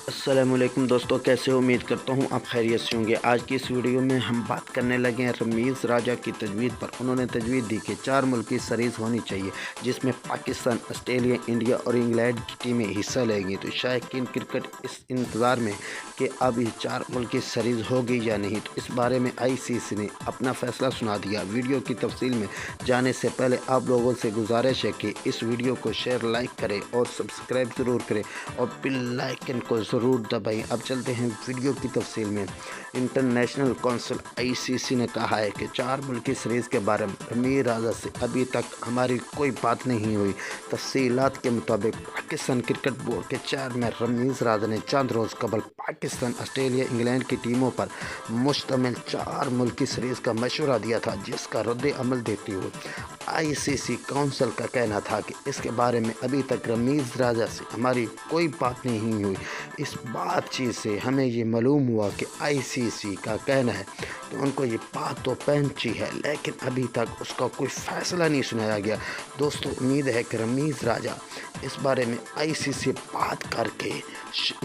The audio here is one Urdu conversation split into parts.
السلام علیکم دوستو، کیسے ہو؟ امید کرتا ہوں آپ خیریت سے ہوں گے۔ آج کی اس ویڈیو میں ہم بات کرنے لگے ہیں رمیز راجہ کی تجویز پر۔ انہوں نے تجویز دی کہ 4 ملکی سیریز ہونی چاہیے جس میں پاکستان، آسٹریلیا، انڈیا اور انگلینڈ کی ٹیمیں حصہ لیں گی۔ تو شائقین کرکٹ اس انتظار میں کہ اب یہ 4 ملکی سیریز ہوگی یا نہیں، تو اس بارے میں ICC نے اپنا فیصلہ سنا دیا۔ ویڈیو کی تفصیل میں جانے سے پہلے آپ لوگوں سے گزارش ہے کہ اس ویڈیو کو شیئر، لائک کریں اور سبسکرائب ضرور کریں اور بیل آئیکن کو ضرور دبائیں۔ اب چلتے ہیں ویڈیو کی تفصیل میں۔ انٹرنیشنل کونسل ICC نے کہا ہے کہ 4 ملکی سیریز کے بارے میں رمیز راجہ سے ابھی تک ہماری کوئی بات نہیں ہوئی۔ تفصیلات کے مطابق پاکستان کرکٹ بورڈ کے چیئرمین رمیز راجہ نے چند روز قبل پاکستان، آسٹریلیا، انگلینڈ کی ٹیموں پر مشتمل 4 ملکی سیریز کا مشورہ دیا تھا، جس کا رد عمل دیتے ہوئے ICC کونسل کا کہنا تھا کہ اس کے بارے میں ابھی تک رمیز راجہ سے ہماری کوئی بات نہیں ہوئی۔ اس بات چیت سے ہمیں یہ معلوم ہوا کہ ICC کا کہنا ہے کہ ان کو یہ بات تو پہنچی ہے، لیکن ابھی تک اس کا کوئی فیصلہ نہیں سنایا گیا۔ دوستو، امید ہے کہ رمیز راجہ اس بارے میں ICC بات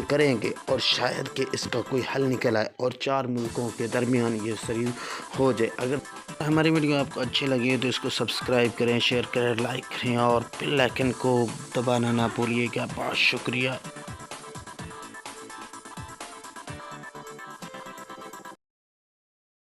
کریں گے اور شاید کہ اس کا کوئی حل نکل آئے اور 4 ملکوں کے درمیان یہ سیریز ہو جائے۔ اگر ہماری ویڈیو آپ کو اچھی لگی ہے تو اس کو سبسکرائب کریں، شیئر کریں، لائک کریں اور بیل آئیکن کو دبانا نہ بھولیے گا۔ بہت شکریہ۔